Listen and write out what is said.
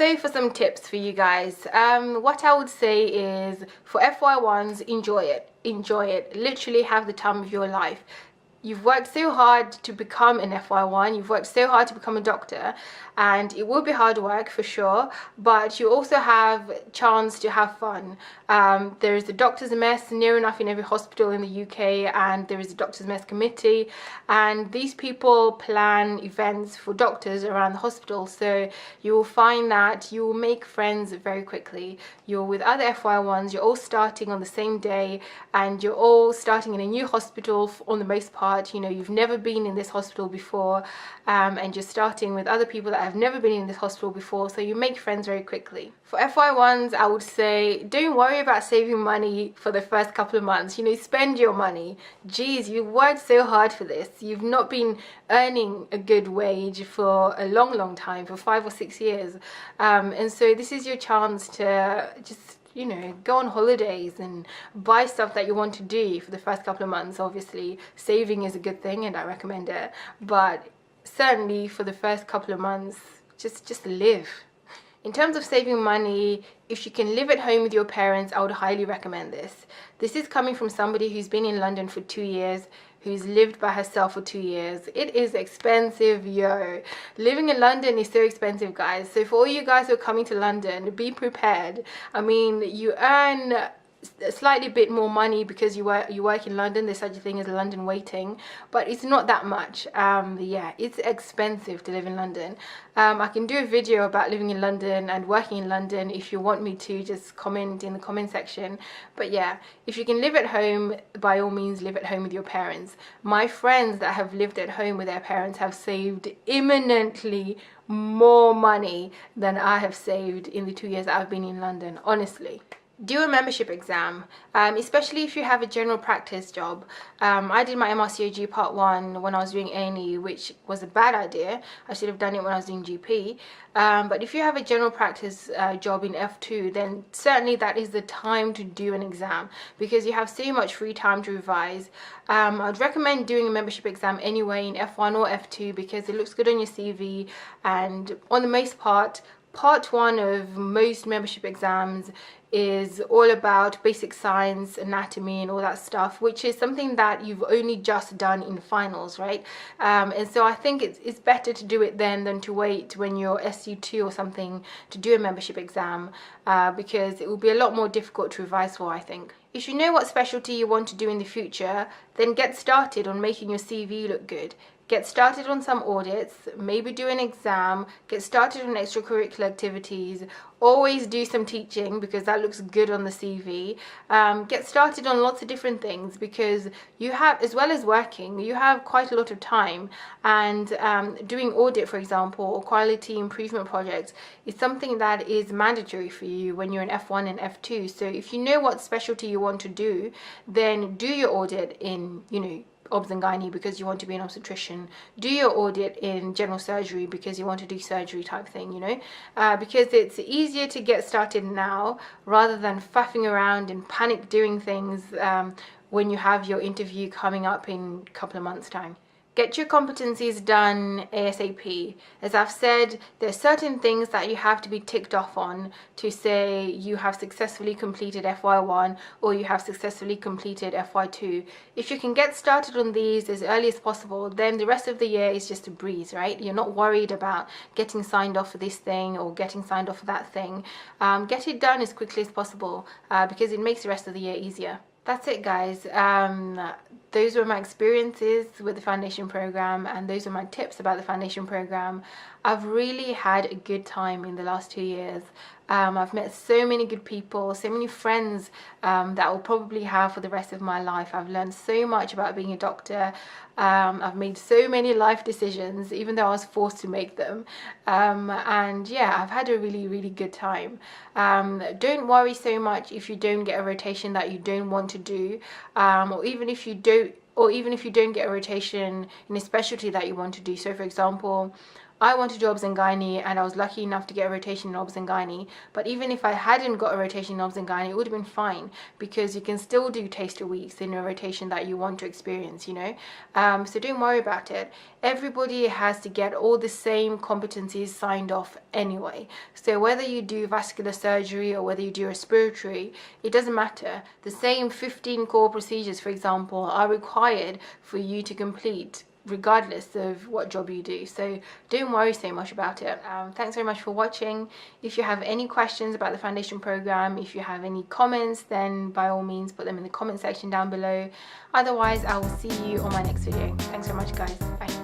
So for some tips for you guys, what I would say is for FY1s, enjoy it, literally have the time of your life. You've worked so hard to become an FY1, you've worked so hard to become a doctor, and it will be hard work for sure, but you also have chance to have fun. There is a doctor's mess near enough in every hospital in the UK, and there is a doctor's mess committee, and these people plan events for doctors around the hospital, so you will find that you will make friends very quickly. You're with other FY1s, you're all starting on the same day, and you're all starting in a new hospital on the most part. You know, you've never been in this hospital before, and you're starting with other people that have never been in this hospital before, so you make friends very quickly. For FY1s, I would say don't worry about saving money for the first couple of months. You know, spend your money. Geez, you worked so hard for this. You've not been earning a good wage for a long time, for 5 or 6 years, and so this is your chance to just, you know, go on holidays and buy stuff that you want to do for the first couple of months. Obviously, saving is a good thing and I recommend it, but certainly for the first couple of months, just live. In terms of saving money, if you can live at home with your parents, I would highly recommend this. This is coming from somebody who's been in London for 2 years, who's lived by herself for 2 years. It is expensive, yo. Living in London is so expensive, guys. So for all you guys who are coming to London, be prepared. I mean, you earn a slightly bit more money because you work in London. There's such a thing as London waiting, but it's not that much. Yeah, it's expensive to live in London. I can do a video about living in London and working in London if you want me to. Just comment in the comment section. But yeah, if you can live at home, by all means live at home with your parents. My friends that have lived at home with their parents have saved imminently more money than I have saved in the 2 years that I've been in London, honestly. Do a membership exam, especially if you have a general practice job. I did my MRCOG Part 1 when I was doing A&E, which was a bad idea. I should have done it when I was doing GP. But if you have a general practice job in F2, then certainly that is the time to do an exam because you have so much free time to revise. I'd recommend doing a membership exam anyway in F1 or F2 because it looks good on your CV, and on the most part, Part 1 of most membership exams is all about basic science, anatomy and all that stuff, which is something that you've only just done in finals, right? And so I think it's better to do it then than to wait when you're SU2 or something to do a membership exam, because it will be a lot more difficult to revise for, I think. If you know what specialty you want to do in the future, then get started on making your CV look good. Get started on some audits, maybe do an exam, get started on extracurricular activities, always do some teaching because that looks good on the CV. Get started on lots of different things because you have, as well as working, you have quite a lot of time, and doing audit, for example, or quality improvement projects is something that is mandatory for you when you're in F1 and F2. So if you know what specialty you want to do, then do your audit in, you know, obs and gynae because you want to be an obstetrician. Do your audit in general surgery because you want to do surgery type thing, you know, because it's easier to get started now rather than faffing around and panic doing things when you have your interview coming up in a couple of months' time. Get your competencies done ASAP. As I've said, there's certain things that you have to be ticked off on to say you have successfully completed FY1 or you have successfully completed FY2. If you can get started on these as early as possible, then the rest of the year is just a breeze, right? You're not worried about getting signed off for this thing or getting signed off for that thing. Get it done as quickly as possible because it makes the rest of the year easier. That's it, guys. Those were my experiences with the foundation program, and those are my tips about the foundation program. I've really had a good time in the last 2 years. I've met so many good people, so many friends that I'll probably have for the rest of my life. I've learned so much about being a doctor. I've made so many life decisions, even though I was forced to make them. And yeah, I've had a really good time. Don't worry so much if you don't get a rotation that you don't want to do, or even if you don't get a rotation in a specialty that you want to do. So for example, I wanted to do obs and gynae, and I was lucky enough to get a rotation in obs and gynae. But even if I hadn't got a rotation in obs and gynae, it would have been fine, because you can still do taster weeks in a rotation that you want to experience, you know. So don't worry about it. Everybody has to get all the same competencies signed off anyway. So whether you do vascular surgery or whether you do respiratory, it doesn't matter. The same 15 core procedures, for example, are required for you to complete regardless of what job you do. So don't worry so much about it. Thanks very much for watching. If you have any questions about the foundation program, if you have any comments, then by all means put them in the comment section down below. Otherwise, I will see you on my next video. Thanks so much, guys. Bye.